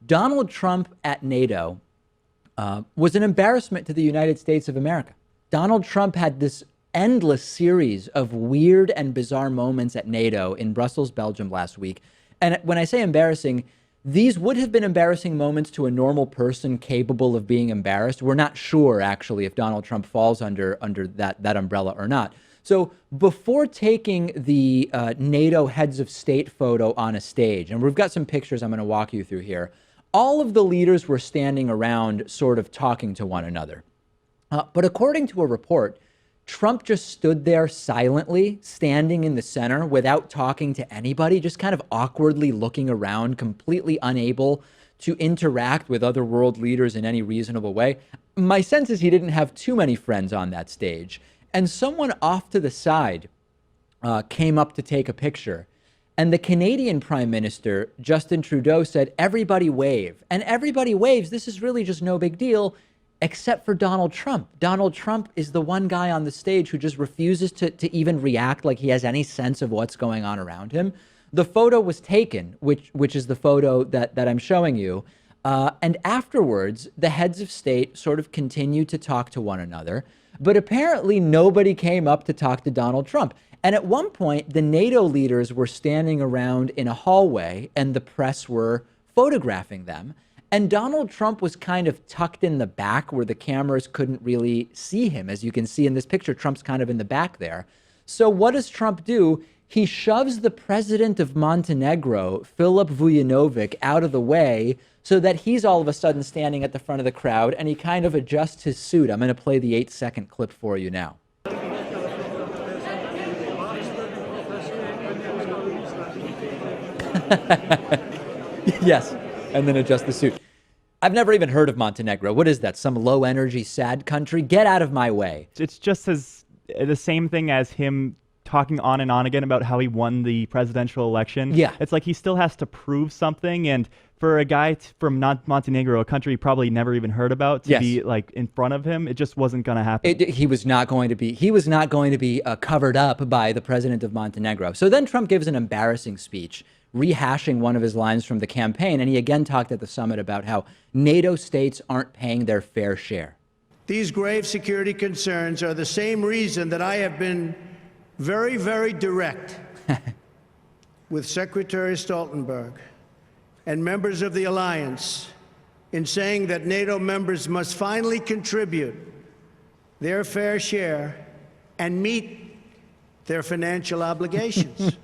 Donald Trump at NATO was an embarrassment to the United States of America. Donald Trump had this endless series of weird and bizarre moments at NATO in Brussels, Belgium last week. And when I say embarrassing, these would have been embarrassing moments to a normal person capable of being embarrassed. We're not sure, actually, if Donald Trump falls under that umbrella or not. So before taking the NATO heads of state photo on a stage, and we've got some pictures I'm going to walk you through here, all of the leaders were standing around sort of talking to one another. But according to a report, Trump just stood there silently, standing in the center without talking to anybody, just kind of awkwardly looking around, completely unable to interact with other world leaders in any reasonable way. My sense is he didn't have too many friends on that stage. And someone off to the side came up to take a picture. And the Canadian Prime Minister, Justin Trudeau, said, "Everybody wave." And everybody waves. This is really just no big deal, except for Donald Trump. Donald Trump is the one guy on the stage who just refuses to even react like he has any sense of what's going on around him. The photo was taken, which is the photo that I'm showing you. And afterwards, the heads of state sort of continued to talk to one another. But apparently nobody came up to talk to Donald Trump. And at one point, the NATO leaders were standing around in a hallway and the press were photographing them. And Donald Trump was kind of tucked in the back where the cameras couldn't really see him. As you can see in this picture, Trump's kind of in the back there. So what does Trump do? He shoves the president of Montenegro, Filip Vujanovic, out of the way so that he's all of a sudden standing at the front of the crowd, and he kind of adjusts his suit. I'm going to play the 8-second clip for you now. Yes, and then adjust the suit. I've never even heard of Montenegro. What is that? Some low energy, sad country? Get out of my way. It's just the same thing as him talking on and on again about how he won the presidential election. Yeah. It's like he still has to prove something. And for a guy from Montenegro, a country he probably never even heard about, to be like in front of him, it just wasn't going to happen. He was not going to be covered up by the president of Montenegro. So then Trump gives an embarrassing speech, rehashing one of his lines from the campaign. And he again talked at the summit about how NATO states aren't paying their fair share. These grave security concerns are the same reason that I have been very, very direct with Secretary Stoltenberg and members of the alliance in saying that NATO members must finally contribute their fair share and meet their financial obligations.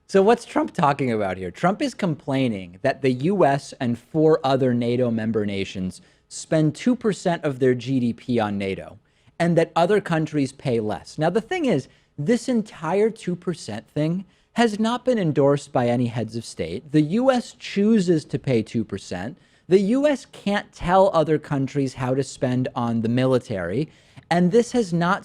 So what's Trump talking about here? Trump is complaining that the U.S. and 4 other NATO member nations spend 2% of their GDP on NATO, and that other countries pay less. Now, the thing is, this entire 2% thing has not been endorsed by any heads of state. The U.S. chooses to pay 2%. The U.S. can't tell other countries how to spend on the military. And this has not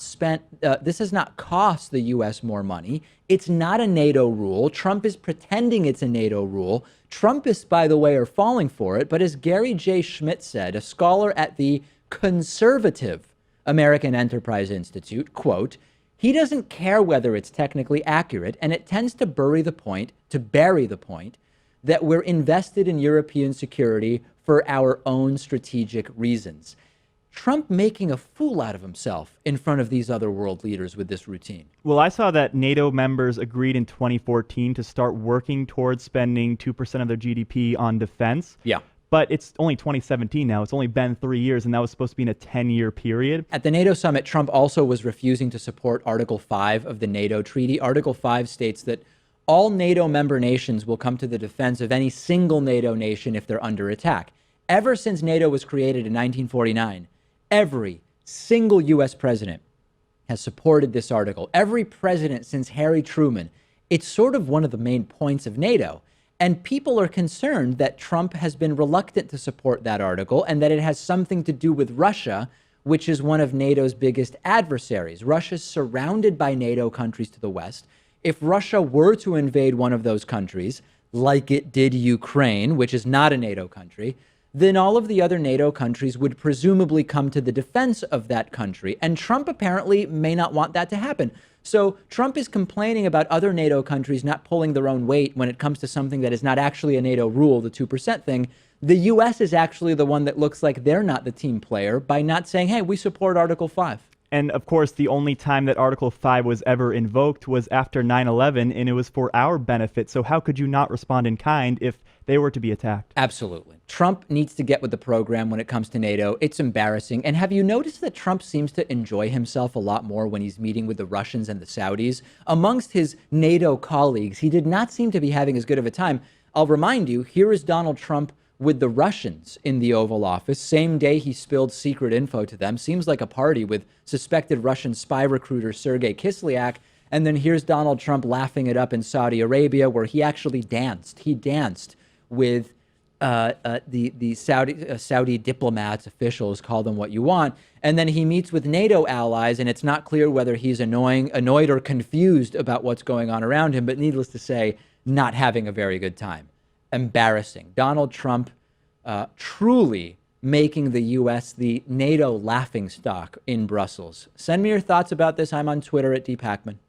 cost the U.S. more money. It's not a NATO rule. Trump is pretending it's a NATO rule. Trumpists, by the way, are falling for it. But as Gary J. Schmidt said, a scholar at the conservative American Enterprise Institute, quote, he doesn't care whether it's technically accurate, and it tends to bury the point that we're invested in European security for our own strategic reasons. Trump making a fool out of himself in front of these other world leaders with this routine. Well, I saw that NATO members agreed in 2014 to start working towards spending 2% of their GDP on defense. Yeah. But it's only 2017 now. It's only been 3 years, and that was supposed to be in a 10-year period. At the NATO summit, Trump also was refusing to support Article 5 of the NATO treaty. Article 5 states that all NATO member nations will come to the defense of any single NATO nation if they're under attack. Ever since NATO was created in 1949, every single U.S. president has supported this article. Every president since Harry Truman. It's sort of one of the main points of NATO. And people are concerned that Trump has been reluctant to support that article and that it has something to do with Russia, which is one of NATO's biggest adversaries. Russia's surrounded by NATO countries to the west. If Russia were to invade one of those countries, like it did Ukraine, which is not a NATO country, then all of the other NATO countries would presumably come to the defense of that country. And Trump apparently may not want that to happen. So Trump is complaining about other NATO countries not pulling their own weight when it comes to something that is not actually a NATO rule, the 2% thing. The U.S. is actually the one that looks like they're not the team player by not saying, hey, we support Article 5. And of course, the only time that Article 5 was ever invoked was after 9/11, and it was for our benefit. So how could you not respond in kind if they were to be attacked? Absolutely. Trump needs to get with the program when it comes to NATO. It's embarrassing. And have you noticed that Trump seems to enjoy himself a lot more when he's meeting with the Russians and the Saudis? Amongst his NATO colleagues, he did not seem to be having as good of a time. I'll remind you, here is Donald Trump with the Russians in the Oval Office. Same day he spilled secret info to them. Seems like a party with suspected Russian spy recruiter Sergei Kislyak. And then here's Donald Trump laughing it up in Saudi Arabia, where he actually danced. He danced with the Saudi diplomats, officials, call them what you want. And then he meets with NATO allies, and it's not clear whether he's annoyed or confused about what's going on around him. But needless to say, not having a very good time. Embarrassing. Donald Trump truly making the U.S. the NATO laughingstock in Brussels. Send me your thoughts about this. I'm on Twitter at @Pakman.